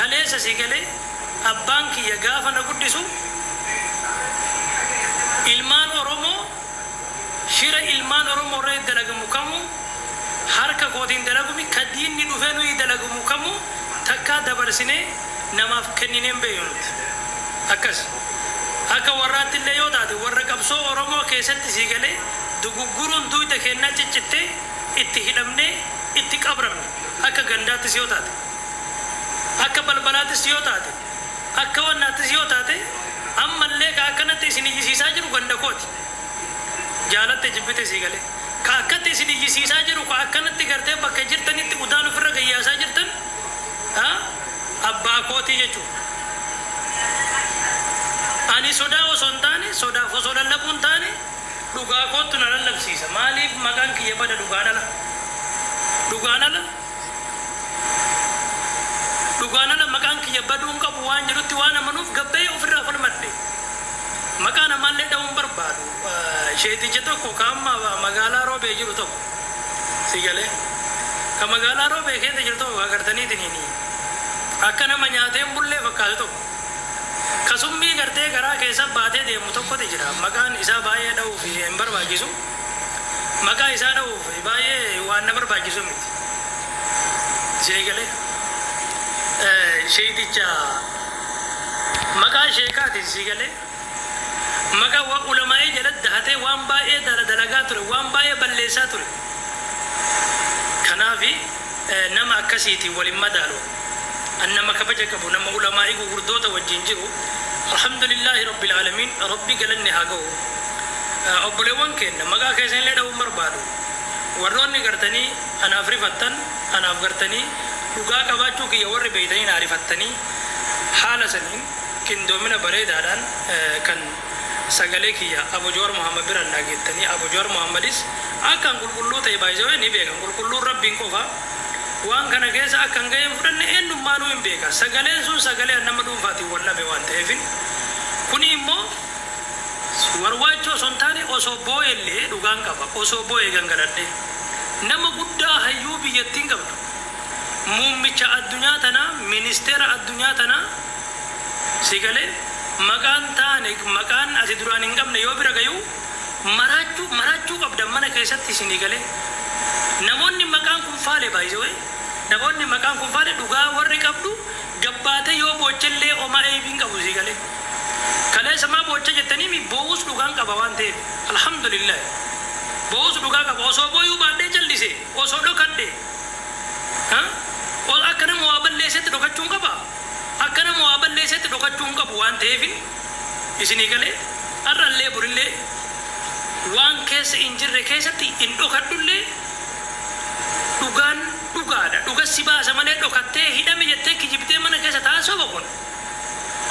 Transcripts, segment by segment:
kaleessa si galee abbaan kiyya gaafa na guddisu ilmaan Oromoo shira ilmaan Oromoo irraa dalagamu kamu harka kootiin dalagumi kadiinni dhufee nuyi dalagamu kamu takka dabarsine namaaf kennineen beeynuti akkas akka warraatti illee yoo taate warra qabsoo Oromoo keessatti si galee dugugguruun duuta kennaa ciccitte itti hidhamne itti qabramne akka gandaattis yoo taate akka balbalaattis yoo taate akka wannaattis yoo taate ammallee ka akkanatti isin iyyisiisaa jiru ganda kooti jaalatte jibbite si galee ka akkatti isin iyyisiisaa jiru ka akkanatti gartee bakka jirtanitti udaan ofirra gayyaasaa jirtan abbaa kooti jechuudha. Ani sodaa osoo hin taane sodaaf osoo lallabuun taane dhugaa kootu na lallabsiisa maaliif maqaan kiyya bada dhugaan ala maqaan kiyya baduun qabu waan jedhutti waan amanuuf gabbee ofirraa falmadhe maqaan ammallee dha'uun barbaadu sheeticha tokko ka amma magaalaa roobee jiru tokko si galee ka magaalaa roobee keessa jiru tokko agartaniitiin akka nama nyaateen bullee fakkaatu tokko kasummi gartee garaa keessa baatee deemu tokkotu jira maqaan isaa baay'ee dha'uuf hin barbaachisu maqaa isaa dha'uuf baay'ee waan na barbaachisu miti seegalee sheeticha maqaa sheekaatiin seegalee maqaa ulamaa'ee jalatti dahatee waan baay'ee dalagaa ture waan baay'ee balleessaa ture kanaafi nama akkasiitiin waliin madaalu annama kabaja qabu nama ulamaa'ii gurguddoota wajjin jiru alhamdulillahi rabbil alamin rabbi galanni haa ga'u obboleewwan keenya maqaa keessan illee dha'uun barbaadu warroonni gartanii anaaf rifattan anaaf gartanii dhugaa qabaachuu kiyya warri beeytanii naa rifattanii haala saniin qindoomina bareedaadhaan kan sagalee kiyya Abu Jawar Muhammad biraan dhaagettanii Abu Jawar Muhammadis akkaan qulqulluu ta'e baay'isee ni beekan qulqulluun rabbiin qofa waan kana keessa akkan ga'een fudhanne eenyummaanuu hin beeka sagaleen sun sagalee nama dhuunfaatiin wallabe waan ta'eefin kuni immoo warwaachoo osoo hin taane osoo boo'ellee dhugaan qaba osoo boo'ee gangaladhe nama guddaa hayyuu biyyattiin qabdu muummicha addunyaa tanaa ministeera addunyaa tanaa si galee maqaan taane maqaan asi duraan hin qabne yoo bira gayuu maraachuu qabdan mana keessatti isinii galee namoonni maqaan kun faale baay'ee namoonni maqaan kun faale dhugaa warri qabdu gabbaate yoo boochellee oma eebiin qabu si galee kalee samaa boocha jettanii mi boos dhugaan qaba waan ta'eef alhamdulillah boos dhugaa qaba osoo booyuu baadhee jallise osoo dhokadhe ol akka nama waa balleessetti dhokachuun qaba akka nama waa balleessetti dhokachuun qabu waan ta'eef isinii galee har'allee burillee waan keessa hin jirre keessatti hin dhokadhullee dhugaan dhugaadha dhuga si baasa malee dhokattee hidhame jettee kijibtee mana keessa taasoo boqon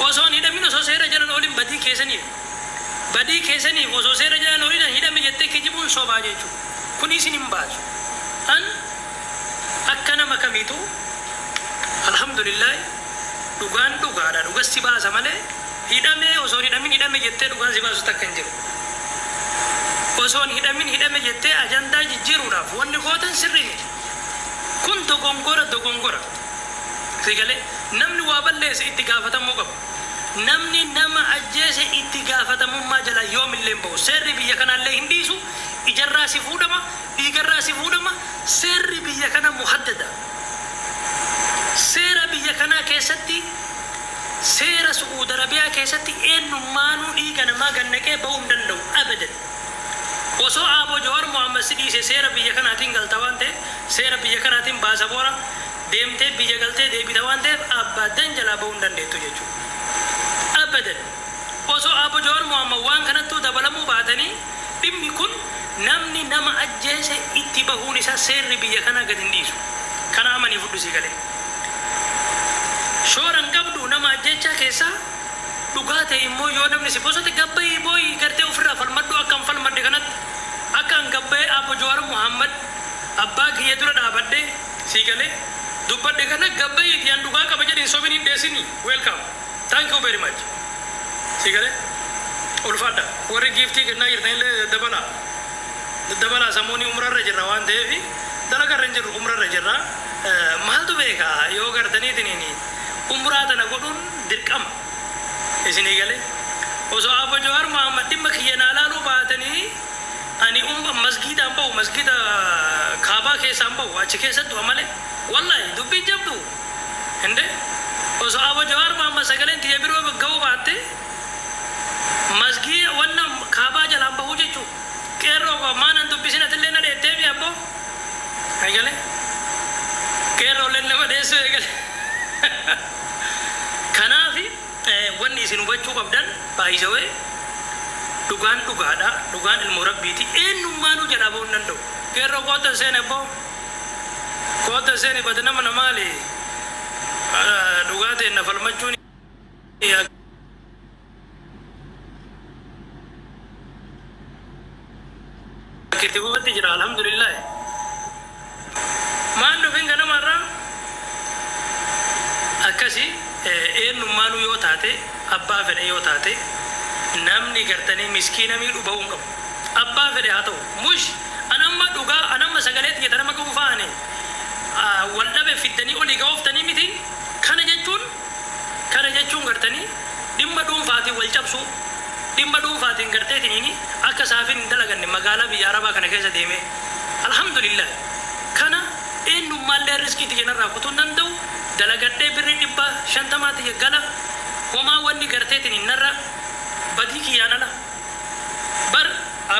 osoo hidhamin osoo seera jalan olin badii keessaniif osoo seera jalan olin hidhame jettee kijibuun sobaa jechuudha kun isin hin baasu an akka nama kamiitu alhamdulillah dhugaan dhugaadha dhuga si baasa malee hidhame osoo hidhamin hidhame jettee dhugaan si baasu takka hin jiru osoo hidhame jettee ajandaa jijjiiruudhaaf wanni gootan sirrii kun dogongora sigalee namni waa balleesse itti gaafatamuu qabu namni nama ajjeese itti gaafatamummaa jala yoomillee bahu seerri biyya kanallee hin dhiisu ijarraa si fuudhama dhiigarraa si fuudhama seerri biyya kana muhaddada seera biyya kanaa keessatti seera Su'uud Arabiyaa keessatti eenyummaanuu dhiiga namaa gannaqee bahuu hin danda'u abadan osoo Abu Jawar Muhammad sidiise seera biyya kanaatiin galta waan ta'e seera biyya kanaatiin baasa boora deemtee biyya galtee deebita waan ta'eef abbaadan jalaa bahuu hin dandeettu jechuudha abadan osoo Abu Jawar Muhammad waan kanattuu dabalamuu baatanii dhimmi kun namni nama ajjeese itti bahuun isaa seerri biyya kanaa gad hin dhiisu kana amanii fudhisi galee shooran qabdu nama ajjechaa keessaa dhugaa ta'e immoo yoo namni si bosote gabbayii booyi gartee ofirraa falmadhu akkam falmadhe kanatti akkan gabbayee Abu Jawar Muhammad abbaa kiyya dura dhaabadhe si galee dubbadhe kana gabbayii tiyaan dhugaa qaba jedhin sobin hin dheessini welcome thank you very much si galee ulfaadha warri giiftii kennaa jirtanillee dabalaa samuunii umrarra jirra waan ta'eef dalagarra hin jirru umrarra jirra maaltu beeka yoo gartaniitiin umraata na godhuun dirqama isinii galee osoo Abu Jawaar Muhammad dhimma kiyyanaa laaluu baatanii ani masgiidaan bahu masgiida kaabaa keessaan bahu achi keessattu malee wallahi dubbii jabdu hinde osoo Abu Jawaar Muhammad sagaleen tiyya biroo ga'uu baatte masgiida wannan kaabaa jalaan bahu jechuu qeerroo ko maanan dubbisinatillee na dheettee mi abbo eegale qeerroo leen nama dheessuu eegale kanaafi wanni isin hubachuu qabdan baay'isawee dhugaan dhugaadha dhugaan ilmoo rabbiiti eenyummaanuu jedhaa ba'uu hin danda'u qeerroo koota seen abbo koota seen bada nama namaali dhugaa ta'e na falmachuun kitibatti jira alhamdulillah maan dhufin ganamarraa akkasi eenyummaanuu yoo taate abbaa fedhe yoo taate namni gartanii miskiina miidhu ba'uu hin qabu abbaa fedhe haa ta'u mush anamma dhugaa anamma sagaleetti jedha nama qabu faane wal dhabe fiddanii olii ga'ooftanii miti kana jechuun gartanii dhimma dhuunfaatiin wal cabsuu dhimma dhuunfaatiin garteetiniini akka saafin hin dalaganne magaalaa biyya arabaa kana keessa deeme alhamdulillah kana eenyummaallee riskiitti jenarraa kutuu hin danda'u dalagadhee birrii 550 gala homaa wanni garteetiniin narra badii kiyyaan ala bar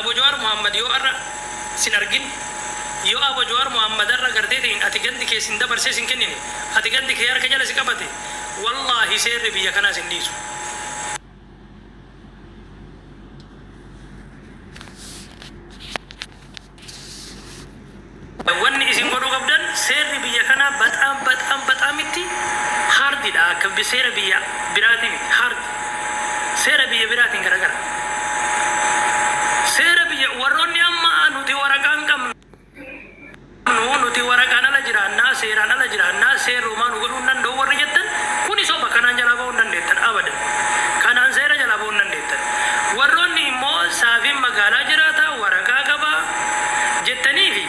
Abu Jawaar Muhammad yoo arra sin argin yoo Abu Jawaar Muhammad arra garteetiniin ati gandi kee sin dabarsee sin kennine ati gandi kee harka jala si qabate wallahi seerri biyya kanaa sin dhiisu wanni isin godhuu qabdan seerri biyya kanaa በጣም itti hardidha akka seera biyya biraatiin hard seera biyya biraatiin garagara seera biyya warroonni amma nuti waraqaan qabnu nuti waraqaan ala jiraannaa seeraan ala jiraannaa seerrumaa nu godhuu hin danda'u warri jettan kuni soba kanaan jalaa ba'uu hin dandeettan abadan kanaan seera jalaa ba'uu hin dandeettan warroonni immoo saafiin magaalaa jiraata waraqaa qabaa jettaniifi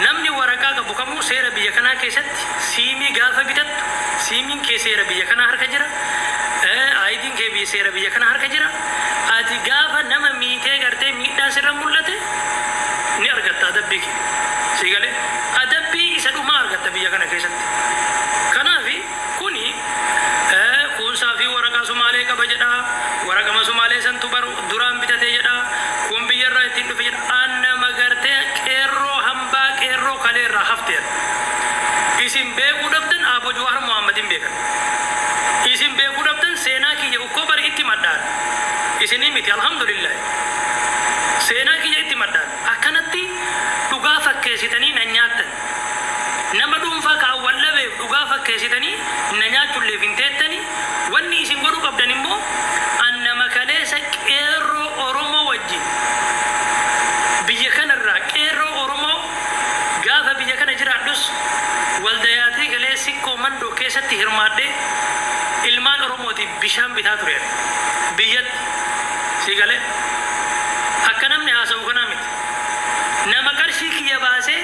namni waraqaa qabu kamuu seera biyya kanaa keessatti siimii gaafa bitattu siimiin kee seera biyya kanaa harka jira aayidiin kee seera biyya kanaa harka jira ati gaafa nama miitee gartee miidhaan sirra mul'ate ni argatta adabbii kee sigalee adabbii isa dhumaa argatta biyya kana keessatti kanaafi kuni kuunsaa fi waraqaa Sumaalee qaba jedha waraqama Sumaalee santu baru duraan bitatee jedha kun biyyarraa ittiin dhufe jedha annama gartee qeerroo hambaa qeerroo kaleerraa hafteera isin beekuu dhabdan Abu Jawaar Muhammadin beekan isin beekuu dhabdan seenaa kiyya ukkoo bari itti maddaan isinii miti alhamdulillah seenaa kiyya itti maddaan akkanatti dhugaa fakkeessitanii na nyaattan nama dhuunfaa kaawwan dhabeef dhugaa fakkeessitanii na nyaachuulleef hin teettanii wanni isin godhuu qabdan immoo annama kaleessa qeerroo Oromoo wajjin biyya kanarraa qeerroo Oromoo gaafa biyya kana jiraadhus waldayaatii galee sikkoo mandoo keessatti hirmaadhee ilmaan Oromootiif bishaan bitaa ture biyyatti si galee akka namni haasa'u kanaa miti nama qarshii kiyya baasee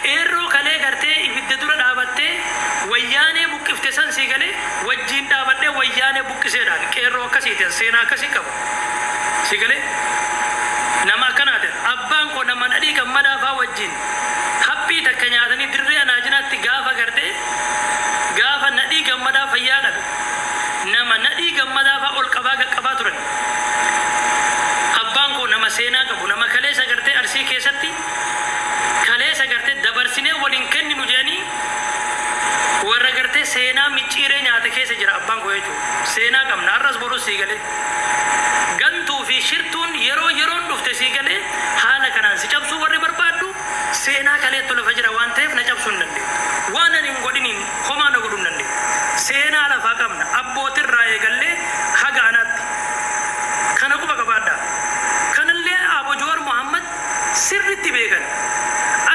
qeerroo kalee gartee ibidda dura dhaabattee wayyaanee buqqifte san si galee wajjiin dhaabadhee wayyaanee buqqiseedhaan qeerroo akkasiitiin seenaa akkasii qaba si galee nama akkanaatiin abbaan koo nama nadhii gammadaafaa wajjiin haphii takka nyaatanii dirree anaajinaatti gaafa gartee gaafa nadhii gammadaa fayyaa dhabe nama nadhii gammadaafaa ol qabaa qaqqabaa turan abbaan koo nama seenaa qabu nama kaleessa gartee Arsii keessatti kaleessa gartee dabarsinee waliin kenninu jedhanii warra gartee seenaa micciiree nyaata keessa jira abbaan koo jechuudha seenaa qabna arras borus sii galee gantuu fi shirtuun yeroon dhufte sii galee haala kanaan si cabsuu warri barbaaddu seenaa kaleettu lafa jira waan ta'eef na cabsuu hin dandeenye waan ani hin godhiniin homaa na godhuu hin dandeenye seenaa lafaa qabna abbootirraa eegallee haga anaatti kana quba qabaadha kanallee Abu Jawaar Muhammad sirritti beekan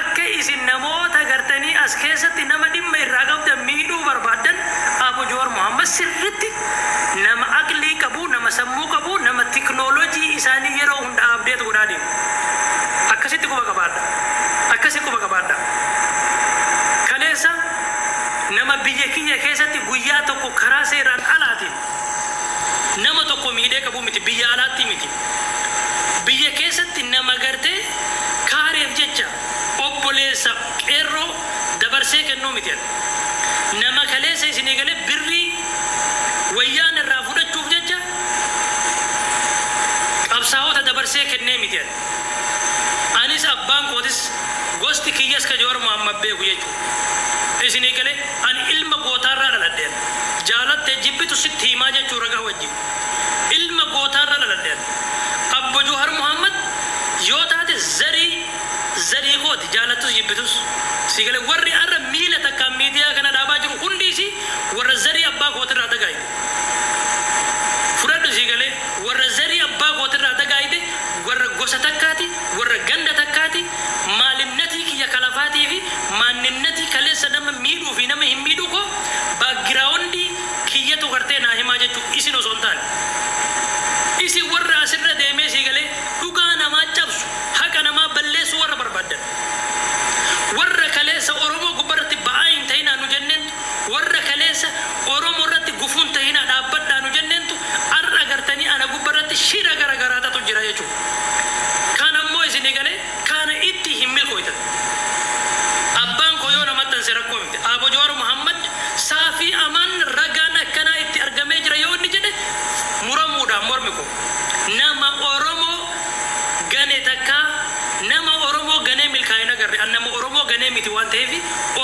akka isin namoota gartanii as keessatti nama dhimma irraa qabdan miidhuu barbaadan Abu Jawaar Muhammad sirritti nama aqlii qabu nama sammuu qabu nama teknoolojii isaanii yeroo hunda abdeet godhaa deemu akkasitti quba qabaadha kaleessa nama biyya kiyya keessatti guyyaa tokko karaa seeraan alaatiin nama tokko miidhee qabu miti, biyya alaatti miti. Biyya keessatti nama gartee kaareef jecha obboleessa qeerroo dabarsee kennuu miti. Nama kaleessa isinii galee birrii wayyaan irraa fudhachuuf jecha qabsaa'ota dabarsee kennee miti. Anis abbaan kootis gosti kiyyas ka Jawaar Mohammad beeku jechuudha. Isinii galee ani ilma gootaarraa dhaladheen jaalattee jibbitu sitti himaa jechuu ragaa wajjin ilma gootaarraa dhaladheen abbo Jawaar Mohammad yoo taate zarii kooti jaalattus jibbitus si galee warri arra miila takkaan miidiyaa kana dhaabaa jiru hundiisi warra zarii abbaa kootirraa dagaayite fudhadhu si galee warra zarii abbaa kootirraa dagaayite warra gosa takkaati warra ganda takkaati maalinnatii kiyya kalafaatii fi maaninnatii kaleessa nama miidhuu fi nama hin miidhuu koo baagiraawundi kiyyatu gartee naa himaa jechuu isin osoo hin taane isin warra asirra deemee si galee dhugaa namaa cabsu haqa namaa balleessu warra barbaadan warra kaleessa Oromoo gubbarratti ba'aa hin ta'inaa nu jenneentu warra kaleessa Oromoo irratti gufuun ta'inaa dhaabbadhaa nu jenneentu har'a gartanii ana gubbarratti shira garagaraatatu jira jechuudha. Kan ammoo isinii galee kana itti hin milkooytan. Abbaan koo yoo namatti anse rakkoo miti. Abbo Jawaar Mohammad saafii amaan ragaan akkanaa itti argamee jira yoo inni jedhe muramuudhaan mormi koo nama Oromoo gane takkaa nama Oromoo ganee milkaa'ina agarre nama Oromoo ganee miti waan ta'eef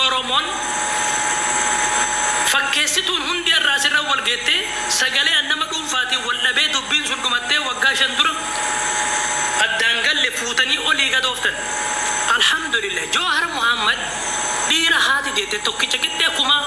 Oromoon fakkeessituun hundi irraa asirra wal geettee sagalee nama dhuunfaatiin wal dhabee dubbiin sun dhumattee waggaa 5 dura addaan galle fuutanii olii gadooftan. Alhamdulillah Jawaar Mohammad dhiira haati deette tokkicha qixxee kumaa